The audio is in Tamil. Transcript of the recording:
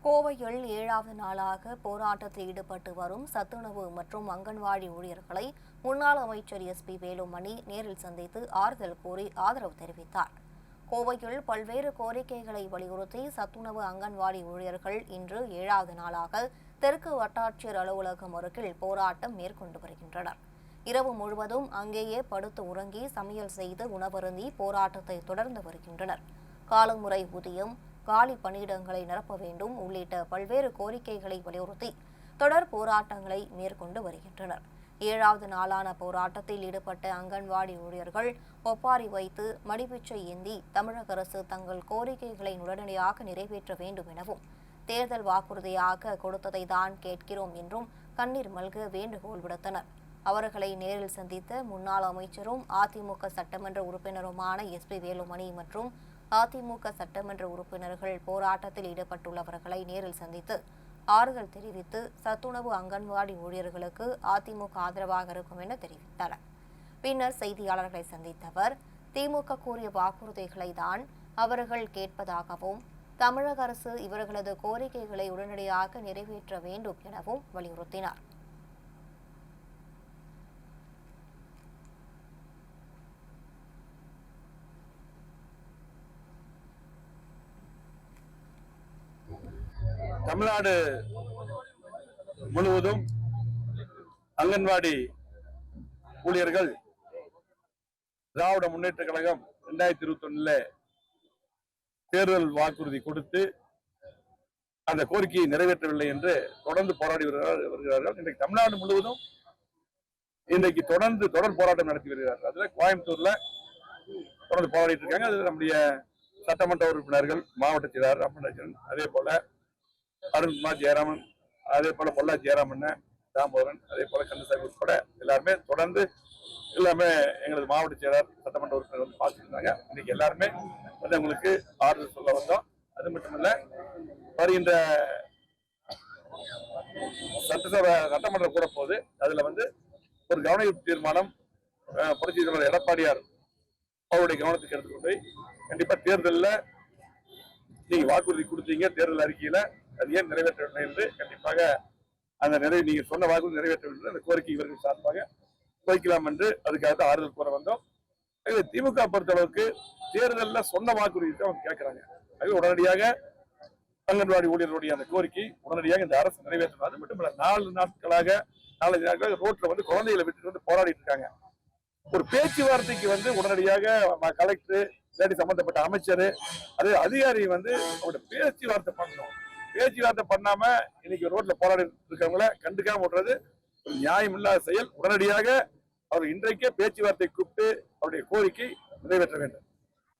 கோவையில் 7வது நாளாக போராட்டத்தில் ஈடுபட்டு வரும் சத்துணவு மற்றும் அங்கன்வாடி ஊழியர்களை முன்னாள் அமைச்சர் எஸ்.பி. வேலுமணி நேரில் சந்தித்து ஆறுதல் கூறி ஆதரவு தெரிவித்தார். கோவையில் பல்வேறு கோரிக்கைகளை வலியுறுத்தி சத்துணவு அங்கன்வாடி ஊழியர்கள் இன்று 7வது நாளாக தெற்கு வட்டாட்சியர் அலுவலகம் அருகில் போராட்டம் மேற்கொண்டு வருகின்றனர். இரவு முழுவதும் அங்கேயே படுத்து உறங்கி சமையல் செய்து உணவருந்தி போராட்டத்தை தொடர்ந்து வருகின்றனர். காலமுறை ஊதியம், காலி பணியிடங்களை நிரப்ப வேண்டும் உள்ளிட்ட பல்வேறு கோரிக்கைகளை வலியுறுத்தி தொடர் போராட்டங்களை மேற்கொண்டு வருகின்றனர். 7வது நாளான போராட்டத்தில் ஈடுபட்ட அங்கன்வாடி ஊழியர்கள் ஒப்பாரி வைத்து மடிப்பிச்சை ஏந்தி தமிழக அரசு தங்கள் கோரிக்கைகளை உடனடியாக நிறைவேற்ற வேண்டும் எனவும், தேர்தல் வாக்குறுதியாக கொடுத்ததை தான் கேட்கிறோம் என்றும் கண்ணீர் மல்க வேண்டுகோள் விடுத்தனர். அவர்களை நேரில் சந்தித்த முன்னாள் அமைச்சரும் அதிமுக சட்டமன்ற உறுப்பினருமான எஸ்.பி. வேலுமணி மற்றும் அதிமுக சட்டமன்ற உறுப்பினர்கள் போராட்டத்தில் ஈடுபட்டுள்ளவர்களை நேரில் சந்தித்து ஆறுதல் தெரிவித்து சத்துணவு அங்கன்வாடி ஊழியர்களுக்கு அதிமுக ஆதரவாக இருக்கும் என தெரிவித்தனர். பின்னர் செய்தியாளர்களை சந்தித்த அவர், திமுக கூறிய வாக்குறுதிகளை தான் அவர்கள் கேட்பதாகவும், தமிழக அரசு இவர்களது கோரிக்கைகளை உடனடியாக நிறைவேற்ற வேண்டும் எனவும் வலியுறுத்தினார். தமிழ்நாடு முழுவதும் அங்கன்வாடி ஊழியர்கள் திராவிட முன்னேற்ற கழகம் 2021 தேர்தல் வாக்குறுதி கொடுத்து அந்த கோரிக்கையை நிறைவேற்றவில்லை என்று தொடர்ந்து போராடி வருகிறார்கள். இன்றைக்கு தமிழ்நாடு முழுவதும் இன்றைக்கு தொடர் போராட்டம் நடத்தி வருகிறார்கள். அதுல கோயம்புத்தூர்ல தொடர்ந்து போராடிட்டு இருக்காங்க. அதுல நம்முடைய சட்டமன்ற உறுப்பினர்கள், மாவட்ட செயலாளர் ராமராஜன், அதே போல அருண்குமார் ஜெயராமன், அதே போல பொல்லா ஜெயராமன், தாமோதரன், அதே போல கந்தசாமி உட்பட எல்லாருமே தொடர்ந்து எல்லாமே எங்களது மாவட்ட செயலாளர், சட்டமன்ற உறுப்பினர் வந்து பார்த்துருந்தாங்க. இன்னைக்கு எல்லாருமே வந்து உங்களுக்கு ஆறுதல் சொல்ல வந்தோம். அது மட்டுமல்ல, வருகின்ற சட்டமன்றம் கூட போது அதுல வந்து ஒரு கவனஈர்ப்பு தீர்மானம் புரட்சி தலைவர் எடப்பாடியார் அவருடைய கவனத்துக்கு எடுத்துக்கொண்டு கண்டிப்பா தேர்தலில் நீங்க வாக்குறுதி கொடுத்தீங்க, தேர்தல் அறிக்கையில அது ஏன் நிறைவேற்றவில்லை என்று கண்டிப்பாக அந்த நீங்க சொன்ன வாக்குறுதி நிறைவேற்றவில்லை அந்த கோரிக்கை இவர்கள் சார்பாக வைக்கலாம் என்று அதுக்காக ஆறுதல் கூற வந்தோம். திமுக பொறுத்தளவுக்கு தேர்தலில் சொன்ன வாக்குறுதி தான் அவங்க கேட்கிறாங்க. அது உடனடியாக அங்கன்வாடி ஊழியர்களுடைய அந்த கோரிக்கை உடனடியாக இந்த அரசு நிறைவேற்றணும். அது மட்டும் இல்ல, 4 நாட்களாக ரோட்ல வந்து குழந்தைகளை விட்டு வந்து போராடிட்டு இருக்காங்க. ஒரு பேச்சுவார்த்தைக்கு வந்து உடனடியாக கலெக்டர், சம்பந்தப்பட்ட அமைச்சர், அது அதிகாரி வந்து அவங்களோட பேச்சுவார்த்தை பண்ணணும். பேச்சுவார்த்தை பண்ணாம இன்னைக்கு ரோட்ல போராடி இருக்கவங்கள கண்டுக்காம விடுறது ஒரு நியாயம் இல்லாத செயல். உடனடியாக அவர் இன்றைக்கே பேச்சுவார்த்தை கூப்பிட்டு அவருடைய கோரிக்கை நிறைவேற்ற வேண்டும்.